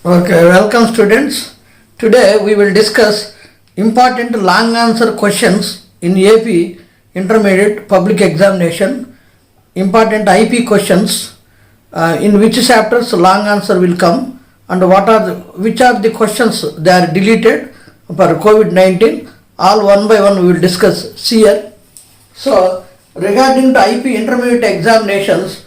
Okay, welcome students. Today we will discuss important long answer questions in AP Intermediate Public Examination. Important IP questions in which chapters long answer will come and which are the questions they are deleted for COVID-19. All one by one we will discuss here. So regarding to IP Intermediate Examinations,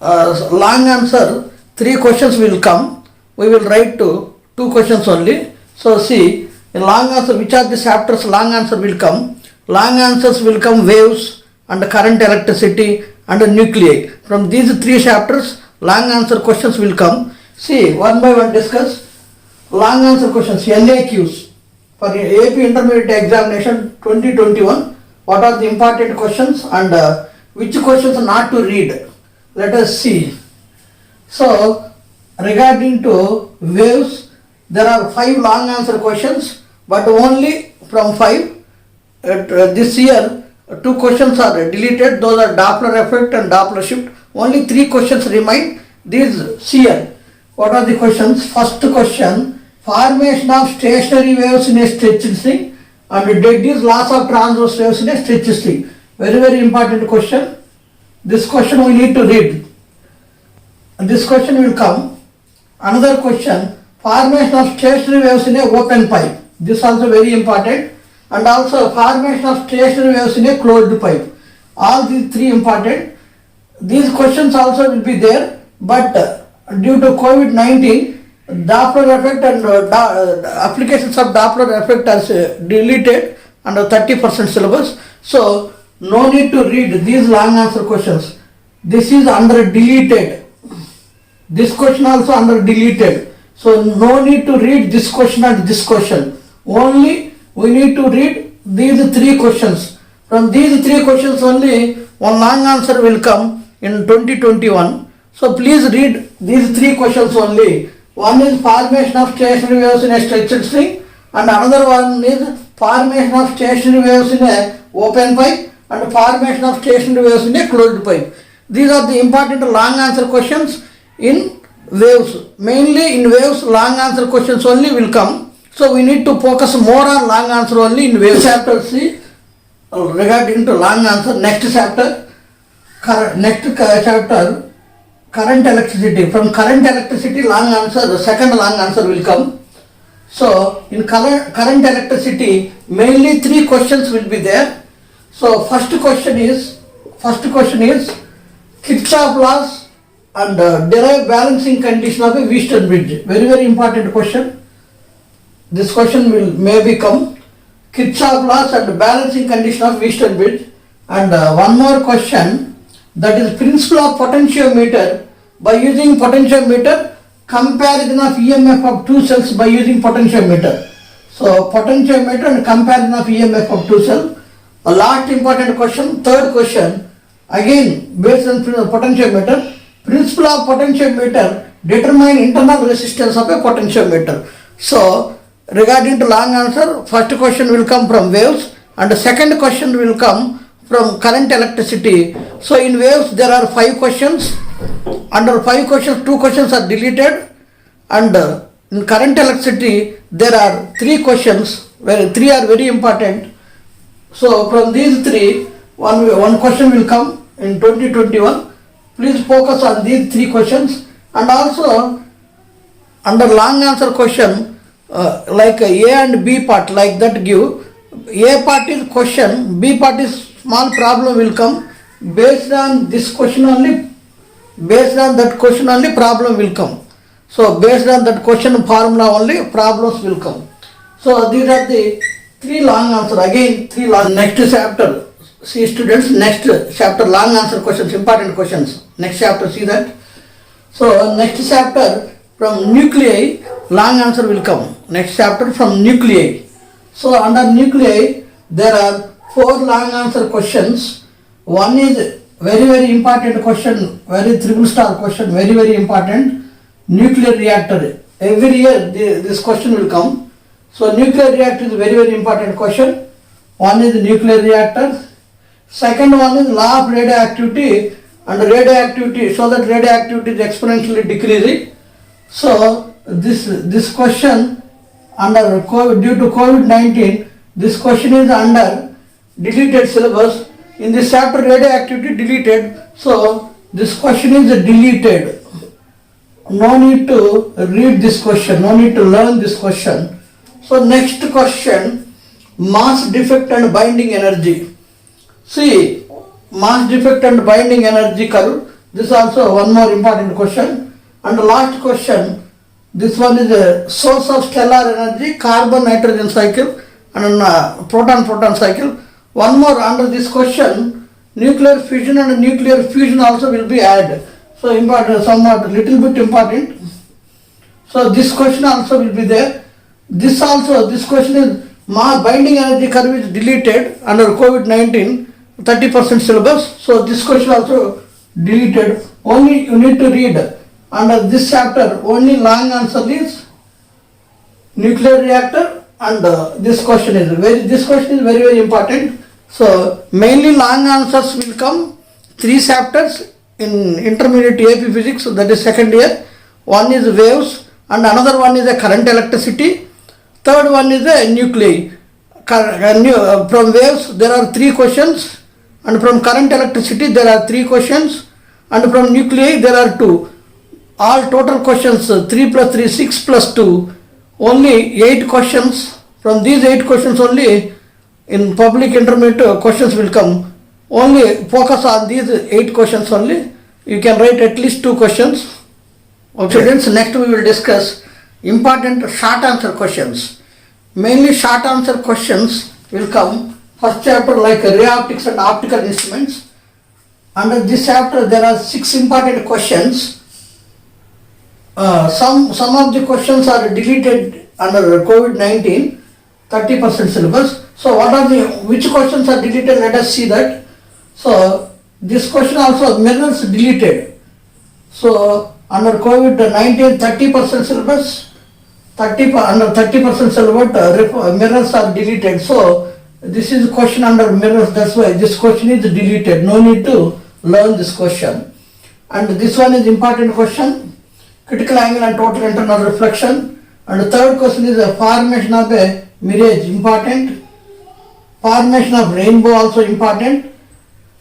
long answer 3 questions will come. We will write to 2 questions only. So see, in long answer, which are the chapters long answer will come? Long answers will come waves and current electricity and nuclei. From these 3 chapters, long answer questions will come. See, one by one discuss long answer questions, NAQs for AP Intermediate Examination 2021. What are the important questions and which questions not to read? Let us see. So, regarding to waves, there are 5 long answer questions, but only from 5. This year, 2 questions are deleted. Those are Doppler effect and Doppler shift. Only 3 questions remain. These here. What are the questions? First question: formation of stationary waves in a stretched string and Degrees laws of transverse waves in a stretched string. Very important question. This question we need to read. This question will come. Another question: formation of stationary waves in a open pipe. This also very important. And also formation of stationary waves in a closed pipe. All these 3 important. These questions also will be there, but due to COVID-19, Doppler effect and applications of Doppler effect are deleted under 30% syllabus. So no need to read these long answer questions. This is under deleted. This question also under deleted. So no need to read this question and this question. Only we need to read these 3 questions. From these 3 questions only one long answer will come in 2021. So please read these 3 questions only. One is formation of stationary waves in a stretched string and another one is formation of stationary waves in a open pipe and formation of stationary waves in a closed pipe. These are the important long answer questions in waves. Mainly in waves, long answer questions only will come. So we need to focus more on long answer only in waves. Chapter C regarding to long answer. Next chapter, current electricity. From current electricity long answer, the second long answer will come. So in current electricity, mainly 3 questions will be there. So first question is Kirchhoff laws and derive balancing condition of a Wheatstone bridge. Very important question. This question will maybe come. Kirchhoff laws and balancing condition of Wheatstone bridge. And one more question, that is principle of potentiometer. By using potentiometer, comparison of EMF of 2 cells by using potentiometer. So potentiometer and comparison of EMF of 2 cells. A last important question, third question, again based on potentiometer. Principle of potentiometer, determine internal resistance of a potentiometer. So regarding to long answer, first question will come from waves and the second question will come from current electricity. So in waves there are 5 questions. Under 5 questions, 2 questions are deleted, and in current electricity there are 3 questions, where 3 are very important. So from these 3, one question will come in 2021. Please focus on these 3 questions. And also under long answer question, like A and B part, like that give. A part is question, B part is small problem will come. Based on this question only, based on that question only problem will come. So based on that question formula only problems will come. So these are the 3 long answer. Again 3 long. Next chapter, see students, next chapter long answer questions, important questions. Next chapter, see that. So next chapter from nuclei, long answer will come. Next chapter from nuclei. So under nuclei there are 4 long answer questions. One is very important question, very triple star question, very important. Nuclear reactor. Every year this question will come. So nuclear reactor is very important question. One is nuclear reactor. Second one is law of radioactivity and radioactivity, so that radioactivity is exponentially decreasing. So this question under COVID, due to COVID-19, this question is under deleted syllabus. In this chapter radioactivity deleted, so this question is deleted. No need to read this question, no need to learn this question. So next question, mass defect and binding energy. See, mass defect and binding energy curve, this is also one more important question. And the last question, this one is a source of stellar energy, carbon nitrogen cycle and proton cycle. One more under this question, nuclear fission and nuclear fusion also will be added. So important, somewhat little bit important. So this question also will be there. This question is binding energy curve is deleted under COVID-19, 30% syllabus. So this question also deleted. Only you need to read under this chapter, only long answer is nuclear reactor, and this question is very important. So mainly long answers will come 3 chapters in intermediate AP physics, that is second year. One is waves and another one is a current electricity. Third one is a nuclei. From waves there are 3 questions, and from current electricity there are 3 questions, and from nuclei there are 2. All total questions 3 plus 3, 6 plus 2, only 8 questions. From these 8 questions only in public intermediate questions will come. Only focus on these 8 questions only. You can write at least 2 questions. Okay. Students, next we will discuss important short answer questions. Mainly short answer questions will come. First chapter like ray optics and optical instruments. Under this chapter there are 6 important questions. Some of the questions are deleted under COVID-19, 30% syllabus. So which questions are deleted? Let us see that. So this question also mirrors deleted. So under COVID-19, 30% syllabus, under 30% syllabus mirrors are deleted. So this is question under mirrors. That's why this question is deleted. No need to learn this question. And this one is important question. Critical angle and total internal reflection. And the third question is a formation of a mirage, important. Formation of rainbow also important.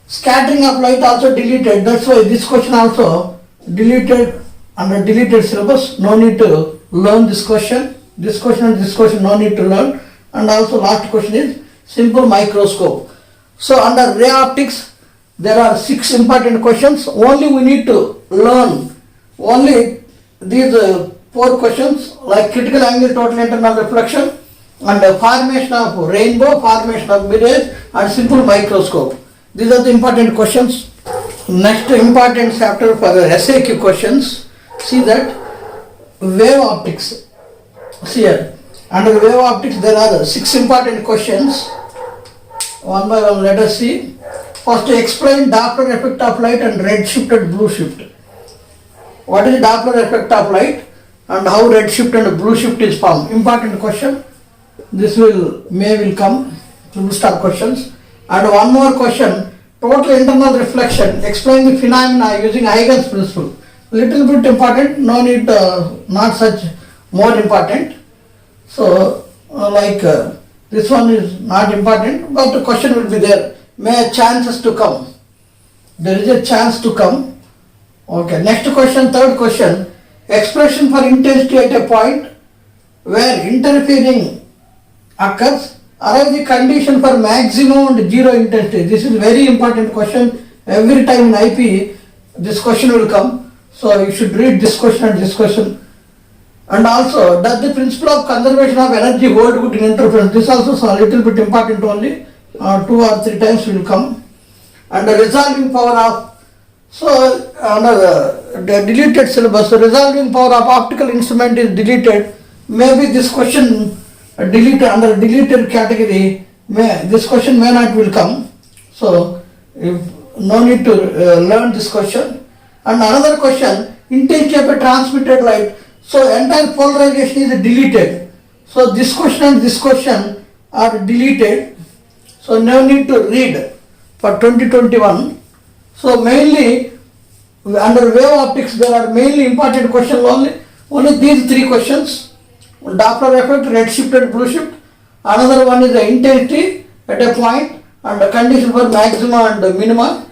Scattering of light also deleted. That's why this question also deleted under deleted syllabus. No need to learn this question. This question and this question no need to learn. And also last question is simple microscope. So under ray optics there are 6 important questions. Only we need to learn only these 4 questions like critical angle, total internal reflection, and formation of rainbow, formation of mirage, and simple microscope. These are the important questions. Next important chapter for SAQ questions. See that wave optics. See here, under wave optics there are 6 important questions. One by one let us see. First, explain Doppler effect of light and redshift and blue shift. What is Doppler effect of light and how redshift and blue shift is formed? Important question. This will come to star questions. And one more question, total internal reflection. Explain the phenomena using Huygens principle. Little bit important, no need, not such more important. So this one is not important, but the question will be there. May chances to come. There is a chance to come. Okay, next question, third question. Expression for intensity at a point where interfering occurs. Arrive the condition for maximum and zero intensity. This is very important question. Every time in IP, this question will come. So you should read this question and this question. And also, does the principle of conservation of energy hold good in interference? This also is a little bit important only. 2 or 3 times will come. And the resolving power of, so under the deleted syllabus, the resolving power of optical instrument is deleted. Maybe this question deleted under deleted category, this question may not will come. So no need to learn this question. And another question, intensity of a transmitted light. So entire polarization is deleted. So this question and this question are deleted. So no need to read for 2021. So mainly under wave optics there are mainly important questions only. Only these three questions. Doppler effect, red shift and blue shift. Another one is the intensity at a point and the condition for maxima and minima.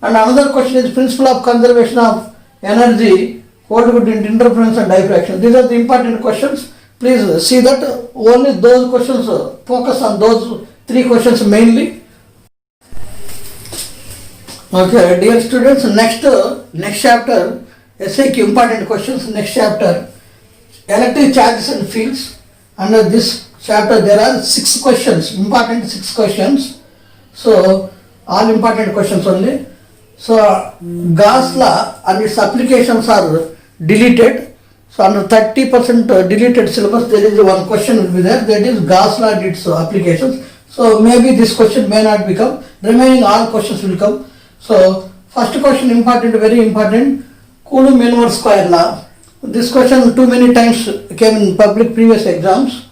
And another question is principle of conservation of energy, what would interference and diffraction. These are the important questions. Please see that only those questions, focus on those three questions mainly. Okay, dear students, next chapter, SAQ important questions, next chapter, electric charges and fields. Under this chapter there are 6 questions, important 6 questions. So, all important questions only. So, Gauss law and its applications are deleted. So, under 30% deleted syllabus, there is one question will be there, that is Gauss law and its applications. So, maybe this question may not become, remaining all questions will come. So, first question important, very important, Coulomb inverse square law. This question too many times came in public previous exams.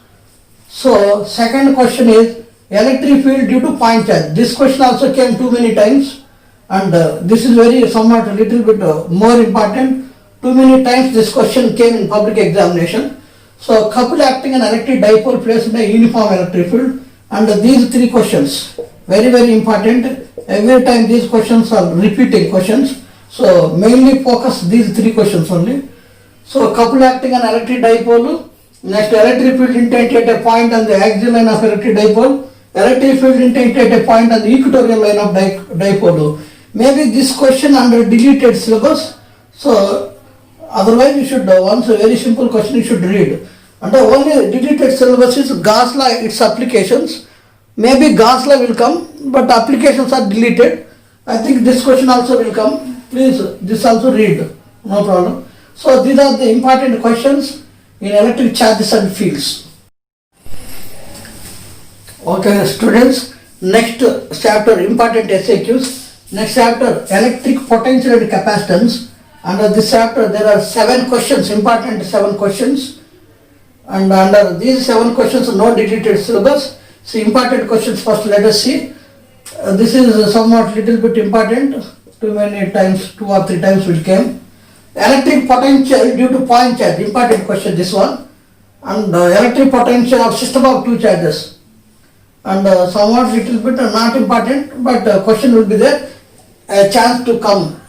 So, second question is electric field due to point charge. This question also came too many times, and this is very somewhat a little bit more important. Too many times this question came in public examination. So, couple acting and electric dipole placed in a uniform electric field, and these 3 questions very very important. Every time these questions are repeating questions. So, mainly focus these 3 questions only. So, couple acting on electric dipole, next electric field intensity at a point on the axial line of electric dipole, electric field intensity at a point on the equatorial line of dipole. Maybe this question under deleted syllabus. So, otherwise you should, once a very simple question you should read. And the only deleted syllabus is Gauss law, its applications. Maybe Gauss law will come, but applications are deleted. I think this question also will come. Please, this also read, no problem. So, these are the important questions in electric charges and fields. Okay, students, next chapter, important SAQs. Next chapter, electric potential and capacitance. Under this chapter, there are 7 questions, important 7 questions. And under these 7 questions, no deleted syllabus. So, important questions first let us see. This is somewhat little bit important. Too many times, 2 or 3 times will came. Electric potential due to point charge, important question this one. And electric potential of system of 2 charges. And somewhat little bit not important, but question will be there, a chance to come.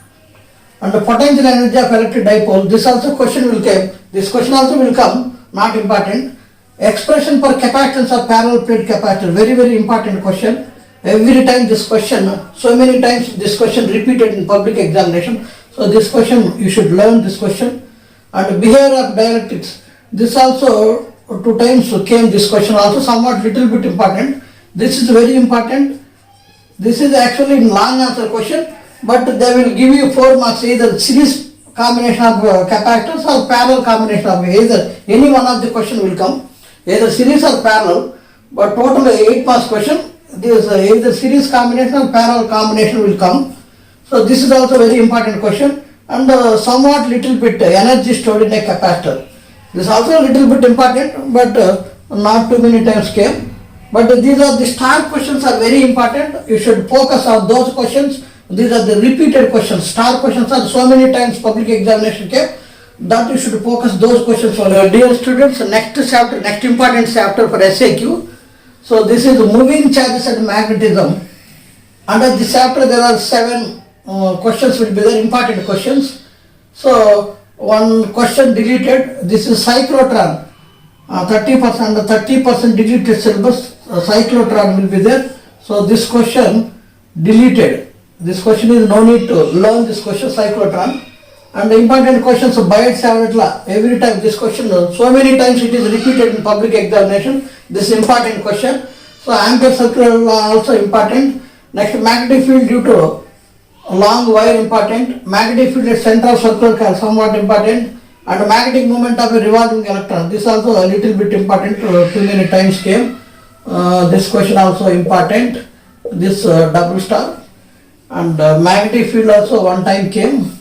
And the potential energy of electric dipole, this also question will come. This question also will come, not important. Expression for capacitance of parallel plate capacitor, very very important question. Every time this question, so many times this question repeated in public examination. So this question, you should learn this question. And behavior of dielectrics, this also 2 times came this question also, somewhat little bit important. This is very important. This is actually long answer question, but they will give you 4 marks, either series combination of capacitors or parallel combination of either, any one of the question will come, either series or parallel, but total 8 marks question. This either series combination or parallel combination will come. So this is also very important question, and somewhat little bit energy stored in a capacitor. This is also a little bit important, but not too many times came. But these are the star questions are very important. You should focus on those questions. These are the repeated questions. Star questions are so many times public examination came, that you should focus those questions for your dear students. Next chapter, next important chapter for SAQ. So this is moving charges and magnetism. Under this chapter there are 7 questions will be there, important questions. So one question deleted. This is cyclotron. 30% under 30% deleted syllabus. Cyclotron will be there. So this question deleted. This question is no need to learn this question, cyclotron. And the important questions of Biot-Savart law. Every time this question, so many times it is repeated in public examination. This is important question. So Ampere circular law also important. Next, magnetic field due to long wire important. Magnetic field at center of circular coil somewhat important. And magnetic moment of a revolving electron. This also a little bit important. Too many times came. This question also important. This double star. And magnetic field also one time came.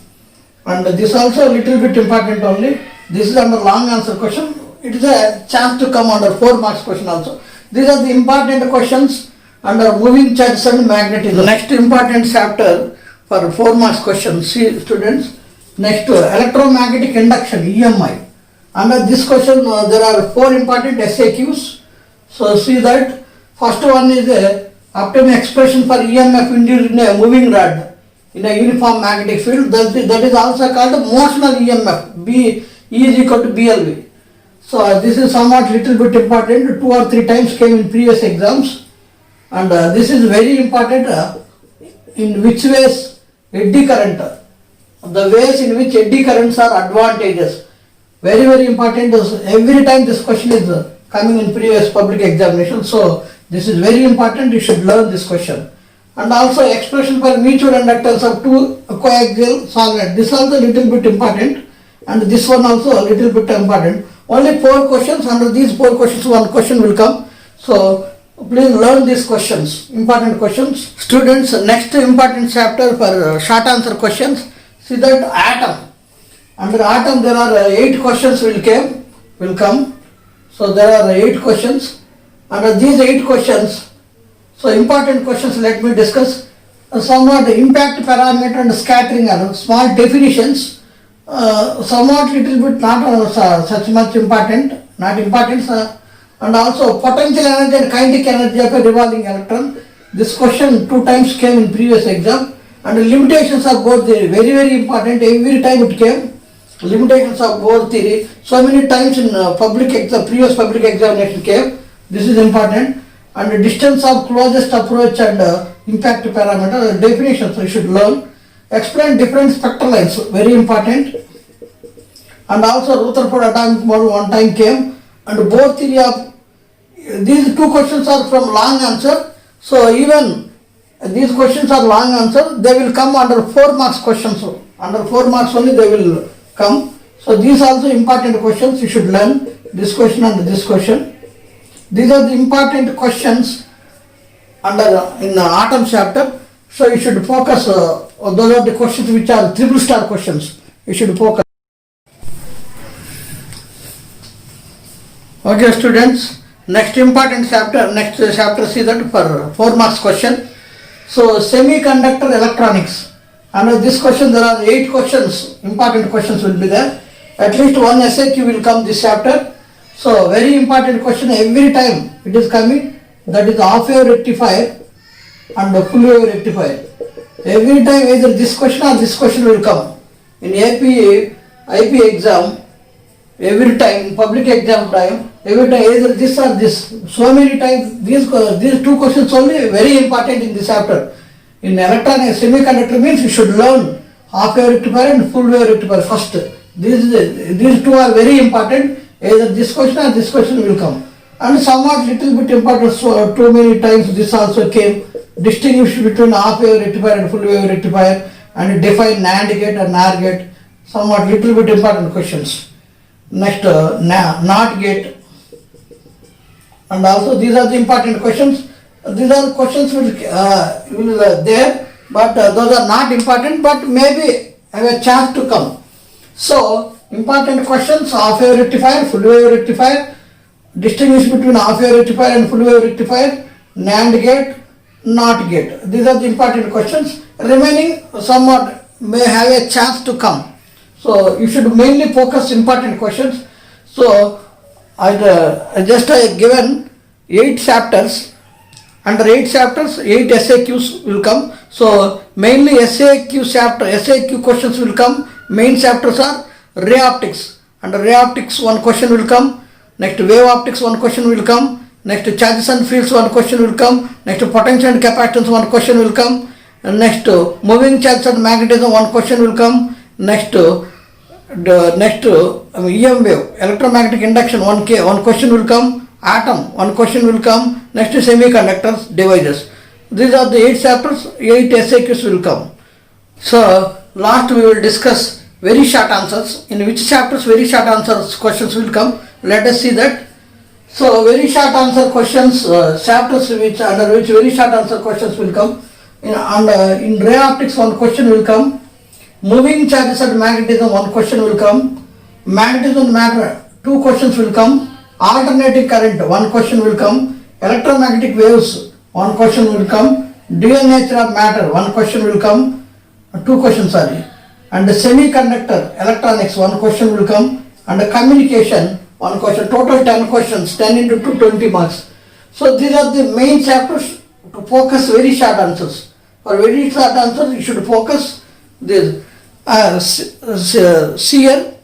And this also a little bit important only. This is under long answer question. It is a chance to come under 4 marks question also. These are the important questions under moving charges and magnetism. The next important chapter for 4 marks question. See students, next electromagnetic induction, EMI. Under this question, there are 4 important SAQs. So see that first one is obtain expression for EMF induced in a moving rod in a uniform magnetic field. That is also called motional EMF. E is equal to BLV. So this is somewhat little bit important. 2 or 3 times came in previous exams, and this is very important. In which ways eddy current, the ways in which eddy currents are advantageous. Very very important. Every time this question is coming in previous public examination. So this is very important. You should learn this question. And also expression for mutual inductance of 2 coaxial solenoid. This also little bit important, and this one also a little bit important. Only 4 questions. Under these 4 questions, 1 question will come. So please learn these questions, important questions. Students, next important chapter for short answer questions. See that atom. Under atom there are 8 questions will come. So there are 8 questions. Under these 8 questions, so important questions, let me discuss. Somewhat impact parameter and scattering are small definitions. Somewhat little bit not such much important, and also potential energy and kinetic energy of a revolving electron. This question 2 times came in previous exam. And the limitations of Bohr theory, very very important. Every time it came. Limitations of Bohr theory. So many times in previous public examination came. This is important. And the distance of closest approach and impact parameter definitions you should learn. Explain different spectral lines, very important. And also Rutherford atomic model 1 time came. And Bohr theory of these 2 questions are from long answer. So even these questions are long answer. They will come under 4 marks questions. Under 4 marks only they will come. So these also important questions. You should learn this question and this question. These are the important questions under in the atom chapter. So you should focus. Those are the questions which are 3 star questions. You should focus. Okay, students. Next important chapter. Next chapter see that for 4 marks question. So semiconductor electronics. Under this question there are 8 questions. Important questions will be there. At least 1 SAQ will come this chapter. So very important question every time it is coming. That is half wave rectifier and full wave rectifier. Every time either this question or this question will come. In IP exam, every time, public exam time, every time either this or this. So many times these 2 questions only very important in this chapter. In electronic semiconductor means you should learn half wave rectifier and full wave rectifier first. These 2 are very important. Either this question or this question will come. And somewhat little bit important, so too many times this also came. Distinguish between half wave rectifier and full wave rectifier, and define NAND gate and NOR gate. Somewhat little bit important questions. Next, NOT gate. And also these are the important questions. These are questions will there, but those are not important, but maybe have a chance to come. So important questions: half wave rectifier, full wave rectifier, distinguish between half wave rectifier and full wave rectifier, NAND gate, NOT gate. These are the important questions. Remaining somewhat may have a chance to come. So you should mainly focus important questions. So I just given 8 chapters. Under 8 chapters, 8 SAQs will come. So mainly SAQ questions will come. Main chapters are ray optics. Under ray optics 1 question will come. Next wave optics 1 question will come. Next charges and fields 1 question will come. Next potential and capacitance 1 question will come. And next moving charges and magnetism 1 question will come. Next EM wave, electromagnetic induction 1 question will come. Atom 1 question will come. Next semiconductors devices. These are the 8 chapters, 8 SAQs will come. So last we will discuss very short answers. In which chapters very short answers questions will come? Let us see that. So very short answer questions, chapters under which very short answer questions will come. In ray optics 1 question will come. Moving charges and magnetism 1 question will come. Magnetism and matter 2 questions will come. Alternating current 1 question will come. Electromagnetic waves 1 question will come. Dual nature of matter 1 question will come. 2 questions sorry. And the semiconductor electronics 1 question will come. and communication, one question, total 10 questions, 10 into 2, 20 marks. So these are the main chapters to focus very short answers. For very short answers, you should focus this. See here,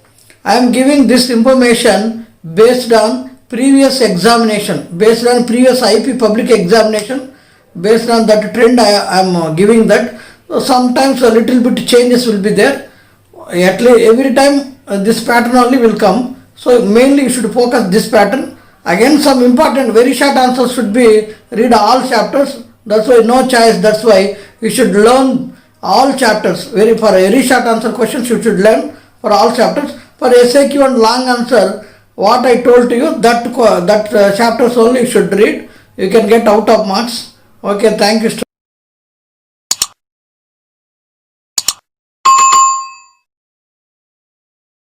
I am giving this information based on previous examination, based on previous IP public examination, based on that trend I am giving that. So sometimes a little bit changes will be there. At least every time this pattern only will come. So mainly you should focus this pattern. Again, some important very short answers should be read all chapters. That's why no choice. That's why you should learn all chapters. For very short answer questions you should learn for all chapters. For SAQ and long answer, what I told to you, that chapters only you should read. You can get out of marks. Okay, thank you.